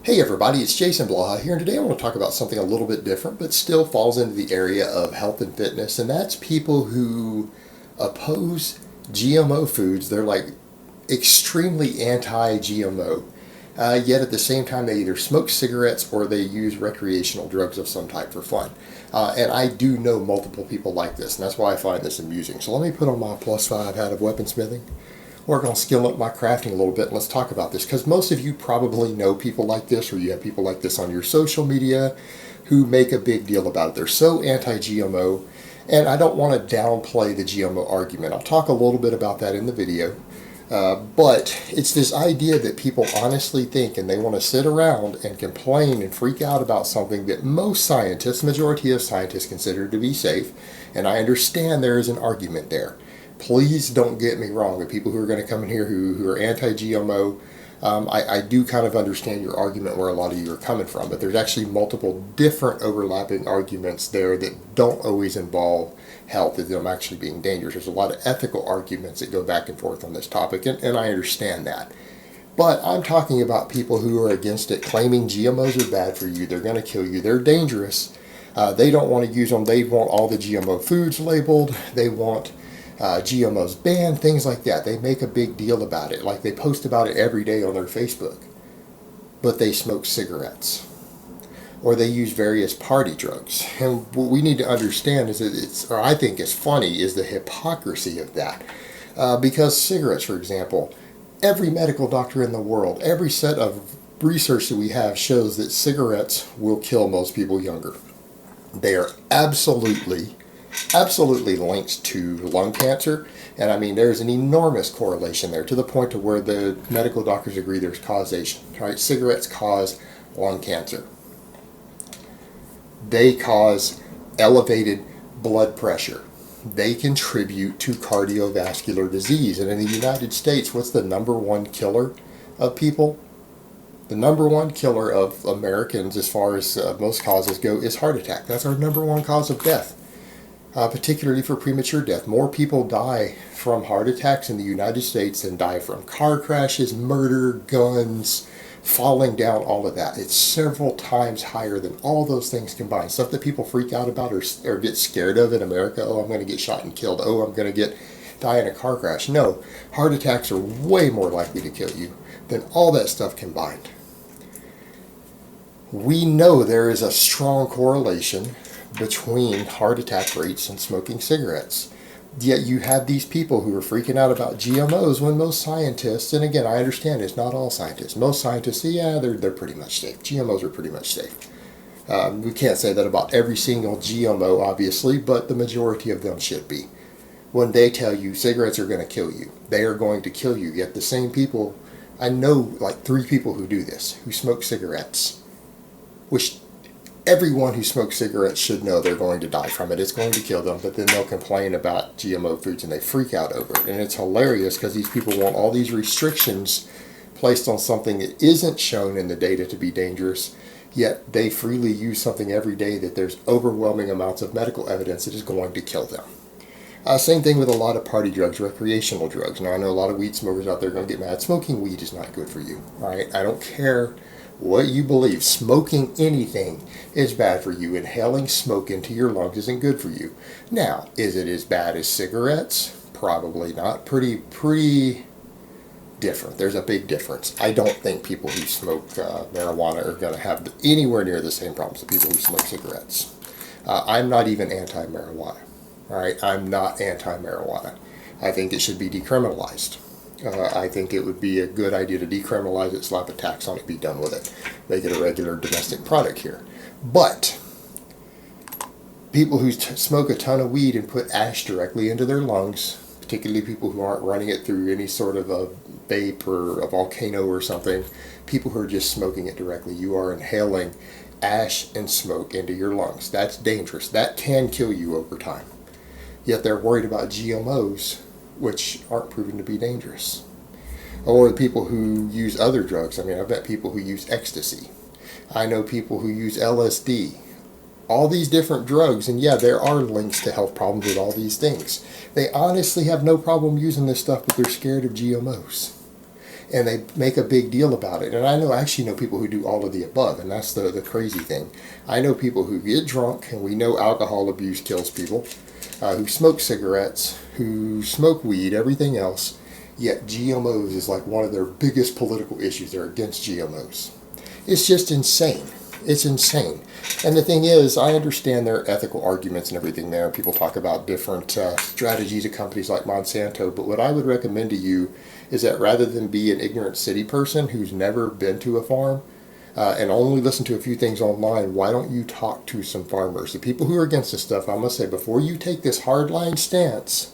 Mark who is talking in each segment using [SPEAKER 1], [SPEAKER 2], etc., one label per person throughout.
[SPEAKER 1] Hey everybody, it's Jason Blaha here, and today I want to talk about something a little bit different, but still falls into the area of health and fitness, and that's people who oppose GMO foods. They're like extremely anti-GMO, yet at the same time they either smoke cigarettes or they use recreational drugs of some type for fun. And I do know multiple people like this, and that's why I find this amusing. So let me put on my +5 hat of weaponsmithing, work on skilling up my crafting a little bit, and let's talk about this, because most of you probably know people like this, or you have people like this on your social media who make a big deal about it. They're so anti-GMO, and I don't want to downplay the GMO argument. I'll talk a little bit about that in the video, but it's this idea that people honestly think, and they want to sit around and complain and freak out about something that most scientists, majority of scientists, consider to be safe, and I understand there is an argument there. Please don't get me wrong. The people who are going to come in here who are anti-GMO, I do kind of understand your argument where a lot of you are coming from, but there's actually multiple different overlapping arguments there that don't always involve health and them actually being dangerous. There's a lot of ethical arguments that go back and forth on this topic, and I understand that. But I'm talking about people who are against it, claiming GMOs are bad for you, they're going to kill you, they're dangerous, they don't want to use them, they want all the GMO foods labeled, they want GMOs banned, things like that. They make a big deal about it, like they post about it every day on their Facebook. But they smoke cigarettes, or they use various party drugs. And what we need to understand is that or I think it's funny, is the hypocrisy of that. Because cigarettes, for example, every medical doctor in the world, every set of research that we have shows that cigarettes will kill most people younger. They are absolutely linked to lung cancer, and I mean there's an enormous correlation there, to the point to where the medical doctors agree there's causation. Right? Cigarettes cause lung cancer. They cause elevated blood pressure. They contribute to cardiovascular disease. And in the United States, what's the number one killer of people? The number one killer of Americans, as far as most causes go, is heart attack. That's our number one cause of death. Particularly for premature death. More people die from heart attacks in the United States than die from car crashes, murder, guns, falling down, all of that. It's several times higher than all those things combined. Stuff that people freak out about or get scared of in America. Oh, I'm going to get shot and killed. Oh, I'm going to die in a car crash. No, heart attacks are way more likely to kill you than all that stuff combined. We know there is a strong correlation between heart attack rates and smoking cigarettes. Yet you have these people who are freaking out about GMOs when most scientists, and again I understand it's not all scientists, most scientists say yeah, they're pretty much safe. GMOs are pretty much safe. We can't say that about every single GMO obviously, but the majority of them should be. When they tell you cigarettes are going to kill you, they are going to kill you. Yet the same people, I know like 3 people who do this, who smoke cigarettes, which everyone who smokes cigarettes should know they're going to die from it. It's going to kill them, but then they'll complain about GMO foods and they freak out over it. And it's hilarious because these people want all these restrictions placed on something that isn't shown in the data to be dangerous, yet they freely use something every day that there's overwhelming amounts of medical evidence that is going to kill them. Same thing with a lot of party drugs, recreational drugs. Now I know a lot of weed smokers out there are going to get mad. Smoking weed is not good for you. All right? I don't care what you believe. Smoking anything is bad for you. Inhaling smoke into your lungs isn't good for you. Now, is it as bad as cigarettes? Probably not. Pretty different. There's a big difference. I don't think people who smoke marijuana are going to have anywhere near the same problems as people who smoke cigarettes. I'm not even anti-marijuana. All right, I'm not anti-marijuana. I think it should be decriminalized. I think it would be a good idea to decriminalize it, slap a tax on it, be done with it. Make it a regular domestic product here. But people who smoke a ton of weed and put ash directly into their lungs, particularly people who aren't running it through any sort of a vape or a volcano or something, people who are just smoking it directly, you are inhaling ash and smoke into your lungs. That's dangerous. That can kill you over time. Yet they're worried about GMOs, which aren't proven to be dangerous. Or the people who use other drugs. I mean, I've met people who use ecstasy. I know people who use LSD. All these different drugs, and yeah, there are links to health problems with all these things. They honestly have no problem using this stuff, but they're scared of GMOs. and they make a big deal about it. And I actually know people who do all of the above, and that's the crazy thing. I know people who get drunk, and we know alcohol abuse kills people, who smoke cigarettes, who smoke weed, everything else, yet GMOs is like one of their biggest political issues. They're against GMOs. It's just insane. It's insane. And the thing is, I understand their ethical arguments and everything there. People talk about different strategies of companies like Monsanto, but what I would recommend to you is that rather than be an ignorant city person who's never been to a farm and only listen to a few things online, why don't you talk to some farmers? The people who are against this stuff, I'm going to say, before you take this hardline stance,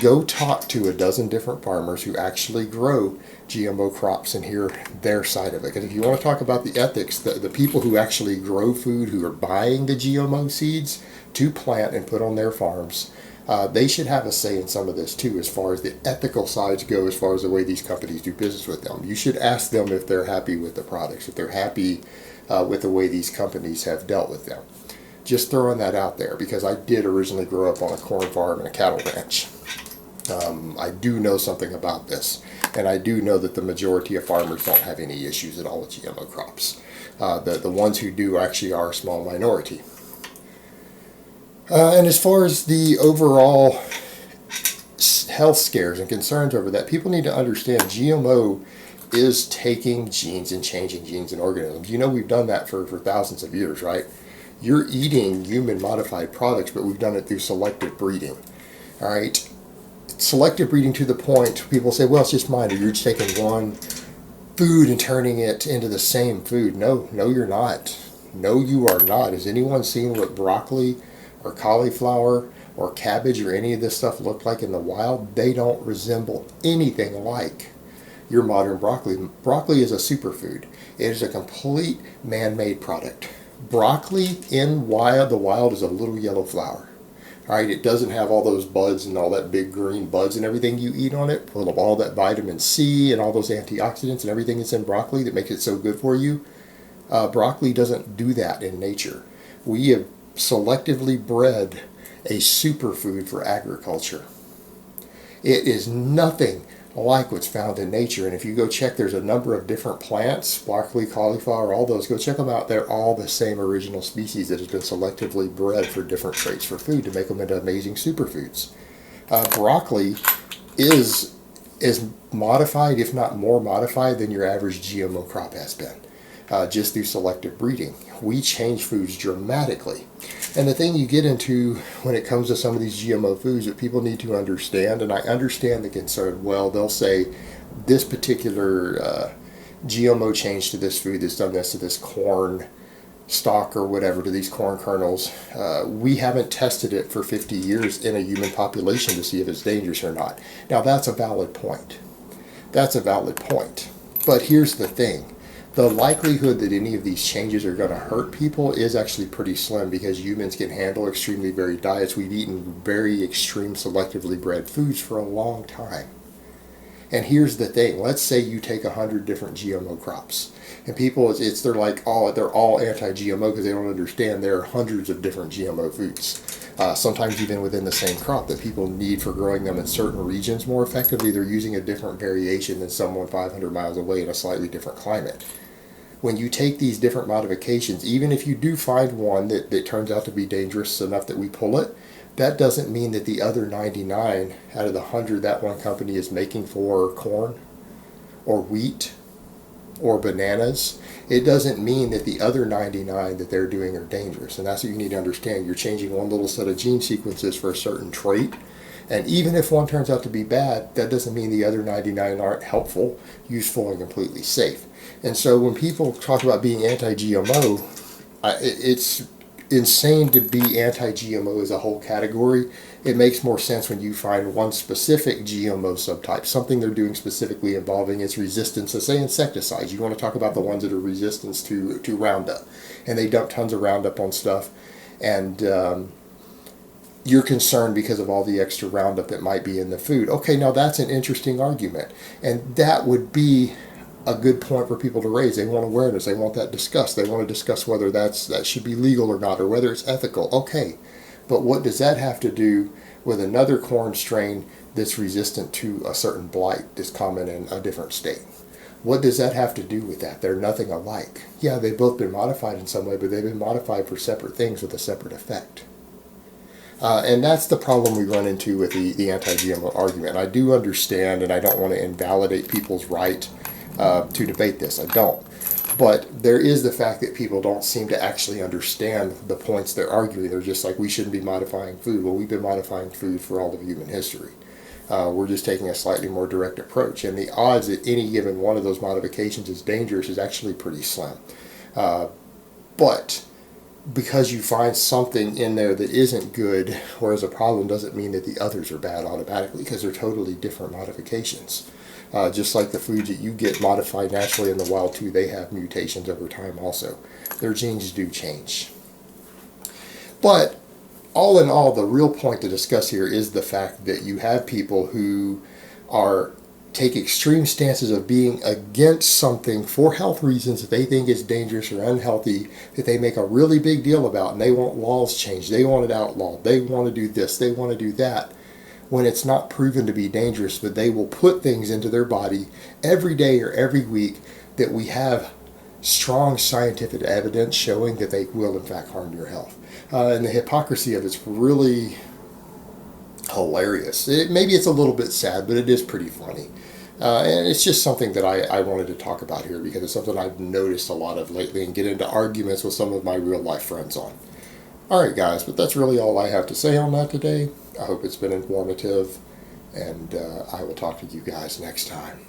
[SPEAKER 1] go talk to a dozen different farmers who actually grow GMO crops and hear their side of it. Because if you want to talk about the ethics, the people who actually grow food, who are buying the GMO seeds to plant and put on their farms, they should have a say in some of this too, as far as the ethical sides go, as far as the way these companies do business with them. You should ask them if they're happy with the products, if they're happy with the way these companies have dealt with them. Just throwing that out there, because I did originally grow up on a corn farm and a cattle ranch. I do know something about this, and I do know that the majority of farmers don't have any issues at all with GMO crops. The ones who do actually are a small minority. And as far as the overall health scares and concerns over that, people need to understand GMO is taking genes and changing genes in organisms. You know, we've done that for thousands of years, right? You're eating human modified products, but we've done it through selective breeding. All right? Selective breeding to the point people say, well, it's just mine, or you're just taking one food and turning it into the same food. No, you're not. No, you are not. Has anyone seen what broccoli or cauliflower or cabbage or any of this stuff look like in the wild? They don't resemble anything like your modern broccoli. Broccoli is a superfood. It is a complete man-made product. Broccoli in the wild is a little yellow flower. All right, it doesn't have all those buds and all that big green buds and everything you eat on it, full of all that vitamin C and all those antioxidants and everything that's in broccoli that makes it so good for you. Broccoli doesn't do that in nature. We have selectively bred a superfood for agriculture. It is nothing like what's found in nature. And if you go check, there's a number of different plants, broccoli, cauliflower, all those, go check them out. They're all the same original species that has been selectively bred for different traits for food to make them into amazing superfoods. Broccoli is modified, if not more modified, than your average GMO crop has been, just through selective breeding. We change foods dramatically. And the thing you get into when it comes to some of these GMO foods that people need to understand, and I understand the concern, well, they'll say this particular GMO change to this food that's done this to this corn stalk or whatever, to these corn kernels, we haven't tested it for 50 years in a human population to see if it's dangerous or not. Now, that's a valid point. That's a valid point. But here's the thing. The likelihood that any of these changes are going to hurt people is actually pretty slim, because humans can handle extremely varied diets. We've eaten very extreme selectively bred foods for a long time. And here's the thing. Let's say you take 100 different GMO crops. And people, they're like, oh, they're all anti-GMO because they don't understand there are hundreds of different GMO foods. Sometimes even within the same crop that people need for growing them in certain regions more effectively. They're using a different variation than someone 500 miles away in a slightly different climate. When you take these different modifications, even if you do find one that turns out to be dangerous enough that we pull it, that doesn't mean that the other 99 out of the 100 that one company is making for corn or wheat or bananas, it doesn't mean that the other 99 that they're doing are dangerous. And that's what you need to understand. You're changing one little set of gene sequences for a certain trait. And even if one turns out to be bad, that doesn't mean the other 99 aren't helpful, useful, and completely safe. And so when people talk about being anti-GMO, it's insane to be anti-GMO as a whole category. It makes more sense when you find one specific GMO subtype, something they're doing specifically involving its resistance to, say, insecticides. You want to talk about the ones that are resistant to Roundup, and they dump tons of Roundup on stuff, and you're concerned because of all the extra Roundup that might be in the food. Okay, now that's an interesting argument, and that would be a good point for people to raise. They want awareness. They want that discussed. They want to discuss whether that should be legal or not, or whether it's ethical. Okay, but what does that have to do with another corn strain that's resistant to a certain blight that's common in a different state. What does that have to do with that? They're nothing alike. Yeah, they've both been modified in some way, but they've been modified for separate things with a separate effect. And that's the problem we run into with the anti-GMO argument. I do understand, and I don't want to invalidate people's right to debate this. I don't. But there is the fact that people don't seem to actually understand the points they're arguing. They're just like, we shouldn't be modifying food. Well, we've been modifying food for all of human history. We're just taking a slightly more direct approach. And the odds that any given one of those modifications is dangerous is actually pretty slim. But because you find something in there that isn't good or is a problem doesn't mean that the others are bad automatically, because they're totally different modifications. Just like the foods that you get modified naturally in the wild too, they have mutations over time also. Their genes do change. But all in all, the real point to discuss here is the fact that you have people who take extreme stances of being against something for health reasons that they think is dangerous or unhealthy, that they make a really big deal about, and they want laws changed, they want it outlawed, they want to do this, they want to do that, when it's not proven to be dangerous. But they will put things into their body every day or every week that we have strong scientific evidence showing that they will in fact harm your health. And the hypocrisy of it's really hilarious. Maybe it's a little bit sad, but it is pretty funny. And it's just something that I wanted to talk about here because it's something I've noticed a lot of lately and get into arguments with some of my real life friends on. Alright guys, but that's really all I have to say on that today. I hope it's been informative, and I will talk to you guys next time.